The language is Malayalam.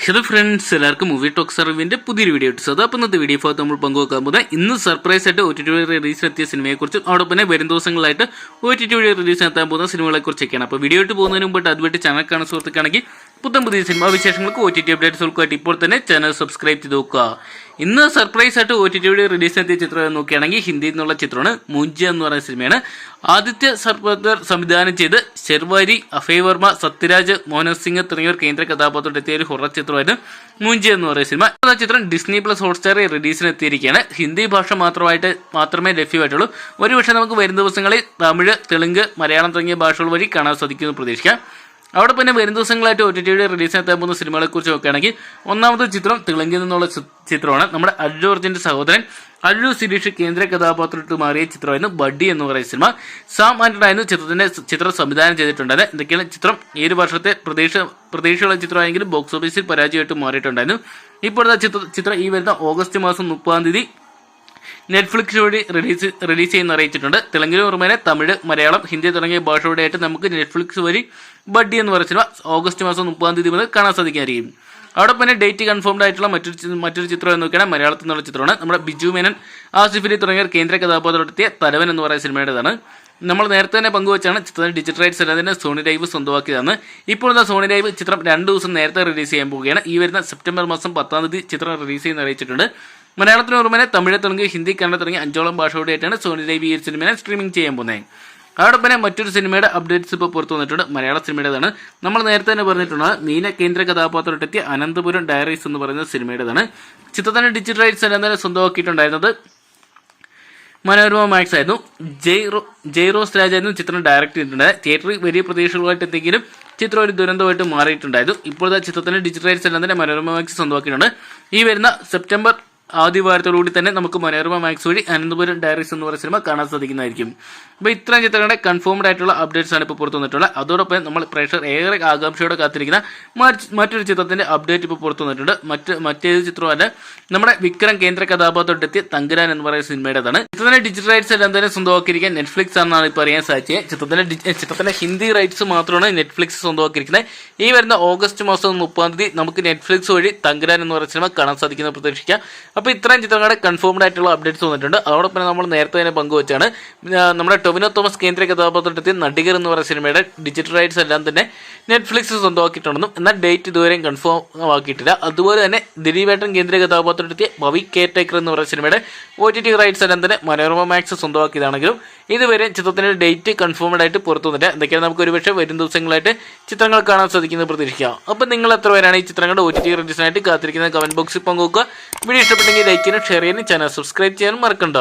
ഹലോ ഫ്രണ്ട്സ്, എല്ലാവർക്കും മൂവി ടോക്സ് അറിവിന്റെ പുതിയൊരു വീഡിയോ ഇട്ടു. അപ്പോൾ ഇന്നത്തെ വീഡിയോ ഭാഗത്ത് നമ്മൾ പങ്കുവെക്കാൻ പോകുന്നത് ഇന്ന് സർപ്രൈസ് ആയിട്ട് OTT റിലീസ് എത്തിയ സിനിമയെക്കുറിച്ചും അതോടൊപ്പം തന്നെ വരും ദിവസങ്ങളായിട്ട് OTT റിലീസ് എത്താൻ പോകുന്ന സിനിമകളെ കുറിച്ചൊക്കെയാണ്. അപ്പോൾ വീഡിയോ ഇട്ട് പോകുന്നതിന് മുമ്പായിട്ട് അതുമായിട്ട് ചാനൽ കാണുന്ന സുഹൃത്തുക്കാണെങ്കിൽ പുതിയ സിനിമാ വിശേഷങ്ങൾക്ക് OTT അപ്ഡേറ്റ്സുകൾക്കായിട്ട് ഇപ്പോൾ തന്നെ ചാനൽ സബ്സ്ക്രൈബ് ചെയ്ത് നോക്കുക. ഇന്ന് സർപ്രൈസ് ആയിട്ട് OTT റിലീസ് എത്തിയ ചിത്രം നോക്കുകയാണെങ്കിൽ ഹിന്ദിയിൽ നിന്നുള്ള ചിത്രമാണ് മൂഞ്ച എന്ന് പറയുന്ന സിനിമയാണ്. ആദിത്യ സർപദർ സംവിധാനം ചെയ്ത് ശെർവാരി, അഭയ് വർമ്മ, സത്യരാജ്, മോഹൻ സിംഗ് തുടങ്ങിയവർ കേന്ദ്ര കഥാപാത്രത്തിൽ എത്തിയ ഒരു ഹൊറർ ചിത്രമായിരുന്നു മൂഞ്ച എന്ന് പറയുന്ന സിനിമ. ആ ചിത്രം Disney+ Hotstar റിലീസിന് എത്തിയിരിക്കുകയാണ്. ഹിന്ദി ഭാഷ മാത്രമേ ലഭ്യമായിട്ടുള്ളൂ. ഒരുപക്ഷെ നമുക്ക് വരും ദിവസങ്ങളിൽ തമിഴ്, തെലുങ്ക്, മലയാളം തുടങ്ങിയ ഭാഷകൾ വഴി കാണാൻ സാധിക്കുമെന്ന് പ്രതീക്ഷിക്കാം. അവിടെ പിന്നെ വരും ദിവസങ്ങളായിട്ട് OTT റിലീസിനെത്താൻ പോകുന്ന സിനിമകളെ കുറിച്ച് നോക്കുകയാണെങ്കിൽ ഒന്നാമത്തെ ചിത്രം തെലുങ്കിൽ നിന്നുള്ള ചിത്രമാണ്. നമ്മുടെ അല്ലു അർജുന്റെ സഹോദരൻ അല്ലു സിരീഷ് കേന്ദ്ര കഥാപാത്രത്തിൽ മാറിയ ചിത്രമായിരുന്നു ബഡ്ഡി എന്ന് പറയുന്ന സിനിമ. സാം ആന്റണി ആയിരുന്നു ചിത്രം സംവിധാനം ചെയ്തിട്ടുണ്ടായത്. എന്തൊക്കെയാണ് ചിത്രം ഈ ഒരു വർഷത്തെ പ്രതീക്ഷയുള്ള ചിത്രമായെങ്കിലും ബോക്സ് ഓഫീസിൽ പരാജയമായിട്ട് മാറിയിട്ടുണ്ടായിരുന്നു. ഇപ്പോഴത്തെ ചിത്രം ഈ വരുന്ന ഓഗസ്റ്റ് മാസം 30 നെറ്റ്ഫ്ലിക്സ് വഴി റിലീസ് ചെയ്യുന്ന അറിയിച്ചിട്ടുണ്ട്. തെലുങ്കിന് പുറമെ തമിഴ്, മലയാളം, ഹിന്ദി തുടങ്ങിയ ഭാഷകളുടെയായിട്ട് നമുക്ക് നെറ്റ്ഫ്ലിക്സ് വഴി ബഡ്ഡി എന്ന് പറയുന്ന സിനിമ ഓഗസ്റ്റ് മാസം 30 മുതൽ കാണാൻ സാധിക്കുന്നതായിരിക്കും. അവിടെ പിന്നെ ഡേറ്റ് കൺഫേംഡ് ആയിട്ടുള്ള മറ്റൊരു ചിത്രം എന്ന് നോക്കിയാണ് മലയാളത്തിൽ നിന്നുള്ള ചിത്രമാണ്. നമ്മുടെ ബിജു മേനൻ, ആസിഫ് അലി തുടങ്ങിയവർ കേന്ദ്ര കഥാപാത്രത്തിലെത്തിയ തലവൻ എന്ന് പറയുന്ന സിനിമയുടേതാണ്. നമ്മൾ നേരത്തെ തന്നെ പങ്കുവച്ചാണ് ചിത്രത്തിന് ഡിജിറ്റൽ റൈറ്റ്സ് അല്ലാതെ സോണി ലൈവ് സ്വന്തമാക്കിയതാണ്. ഇപ്പോഴത്തെ സോണി ലൈവ് ചിത്രം 2 ദിവസം നേരത്തെ റിലീസ് ചെയ്യാൻ പോവുകയാണ്. ഈ വരുന്ന സെപ്റ്റംബർ മാസം 10 ചിത്രം റിലീസ് ചെയ്യുന്ന അറിയിച്ചിട്ടുണ്ട്. മലയാളത്തിന് പുറമെ തമിഴ്, തെലുങ്ക്, ഹിന്ദി, കന്നഡ തുടങ്ങിയ 5ഓളം ഭാഷയോടെയായിട്ടാണ് സോണി ലൈവ് ഈ സിനിമയെ സ്ട്രീമിംഗ് ചെയ്യാൻ പോകുന്നത്. അതോടൊപ്പം തന്നെ മറ്റൊരു സിനിമയുടെ അപ്ഡേറ്റ്സ് ഇപ്പോൾ പുറത്തു വന്നിട്ടുണ്ട്. മലയാള സിനിമയുടേതാണ്. നമ്മൾ നേരത്തെ തന്നെ പറഞ്ഞിട്ടുണ്ട് മീന കേന്ദ്ര കഥാപാത്രത്തെത്തിയ അനന്തപുരം ഡയറീസ് എന്ന് പറയുന്ന സിനിമയുടേതാണ്. ചിത്രത്തിന്റെ ഡിജിറ്റൽ റൈറ്റ്സ് എല്ലാം തന്നെ സ്വന്തമാക്കിയിട്ടുണ്ടായിരുന്നത് മനോരമ മാക്സ് ആയിരുന്നു. ജയ്റോസ് രാജായിരുന്നു ചിത്രം ഡയറക്ട് ചെയ്തിട്ടുണ്ടായത്. തിയേറ്ററിൽ വലിയ പ്രതീക്ഷകളുമായിട്ട് എന്തെങ്കിലും ചിത്രം ഒരു ദുരന്തമായിട്ട് മാറിയിട്ടുണ്ടായിരുന്നു. ഇപ്പോഴത്തെ ചിത്രത്തിന്റെ ഡിജിറ്റൽ റൈറ്റ്സ് എല്ലാം തന്നെ മനോരമ മാക്സ് സ്വന്തമാക്കിയിട്ടുണ്ട്. ഈ വരുന്ന സെപ്റ്റംബർ ആദ്യ വാരത്തോടുകൂടി തന്നെ നമുക്ക് മനോരമ മാക്സ് വഴി അനന്തപുരം ഡയറീസ് എന്ന് പറയുന്ന സിനിമ കാണാൻ സാധിക്കുന്നതായിരിക്കും. അപ്പോൾ ഇത്രയും ചിത്രങ്ങളുടെ കൺഫേംഡ് ആയിട്ടുള്ള അപ്ഡേറ്റ്സ് ആണ് ഇപ്പോൾ പുറത്തു വന്നിട്ടുള്ളത്. അതോടൊപ്പം നമ്മൾ പ്രേക്ഷകർ ഏറെ ആകാംക്ഷയോടെ കാത്തിരിക്കുന്ന മറ്റൊരു ചിത്രത്തിന്റെ അപ്ഡേറ്റ് ഇപ്പോൾ പുറത്തു വന്നിട്ടുണ്ട്. മറ്റേത് ചിത്രമല്ല, നമ്മുടെ വിക്രം കേന്ദ്ര കഥാപാത്രത്തെത്തിയ തങ്കരാൻ എന്ന് പറയുന്ന സിനിമയുടേതാണ്. ചിത്രത്തിന്റെ ഡിജിറ്റൽ റൈറ്റ്സ് എല്ലാം തന്നെ സ്വന്തമാക്കിയിരിക്കാൻ നെറ്റ്ഫ്ലിക്സ് ആണെന്നാണ് ഇപ്പോൾ അറിയാൻ സാധിച്ചത്. ചിത്രത്തിന്റെ ഹിന്ദി റൈറ്റ്സ് മാത്രമാണ് നെറ്റ്ഫ്ലിക്സ് സ്വന്തമാക്കിയിരിക്കുന്നത്. ഈ വരുന്ന ഓഗസ്റ്റ് മാസം 30 നമുക്ക് നെറ്റ്ഫ്ലിക്സ് വഴി തങ്കരാൻ എന്ന് പറയുന്ന സിനിമ കാണാൻ സാധിക്കുന്ന പ്രതീക്ഷിക്കാം. അപ്പോൾ ഇത്രയും ചിത്രങ്ങളുടെ കൺഫേംഡ് ആയിട്ടുള്ള അപ്ഡേറ്റ്സ് വന്നിട്ടുണ്ട്. അതോടൊപ്പം നമ്മൾ നേരത്തെ തന്നെ പങ്കുവച്ചാണ് നമ്മുടെ ടൊവിനോ തോമസ് കേന്ദ്ര കഥാപാത്രത്തിൽ നടികർ എന്ന് പറയുന്ന സിനിമയുടെ ഡിജിറ്റൽ റൈറ്റ്സ് എല്ലാം തന്നെ നെറ്റ്ഫ്ലിക്സ് സ്വന്തമാക്കിയിട്ടുണ്ടെന്നും എന്നാൽ ഡേറ്റ് ഇതുവരെയും കൺഫേം ആക്കിയിട്ടില്ല. അതുപോലെ തന്നെ ദിലീപേട്ടൻ കേന്ദ്ര കഥാപാത്രത്തിൽ ഭവി കെയർ ടേക്കർ എന്ന് പറയുന്ന സിനിമയുടെ OTT റൈറ്റ്സ് എല്ലാം തന്നെ മനോരമ മാക്സ് സ്വന്തമാക്കിയതാണെങ്കിലും ഇതുവരെ ചിത്രത്തിന്റെ ഡേറ്റ് കൺഫേംഡ് ആയിട്ട് പുറത്തു വന്നില്ല. എന്തൊക്കെയാണ് നമുക്ക് ഒരുപക്ഷെ വരും ദിവസങ്ങളായിട്ട് ചിത്രങ്ങൾ കാണാൻ സാധിക്കുന്നത് പ്രതീക്ഷിക്കാം. അപ്പോൾ നിങ്ങൾ എത്ര പേരാണ് ഈ ചിത്രങ്ങളുടെ OTT റിലീസിനായിട്ട് കാത്തിരിക്കുന്നത് കമന്റ് ബോക്സിൽ പങ്കുവെക്കുക. വീഡിയോ ഇഷ്ടപ്പെട്ടെങ്കിൽ ലൈക്ക് ചെയ്യാനും ഷെയർ ചെയ്യാനും ചാനൽ സബ്സ്ക്രൈബ് ചെയ്യാനും മറക്കണ്ട.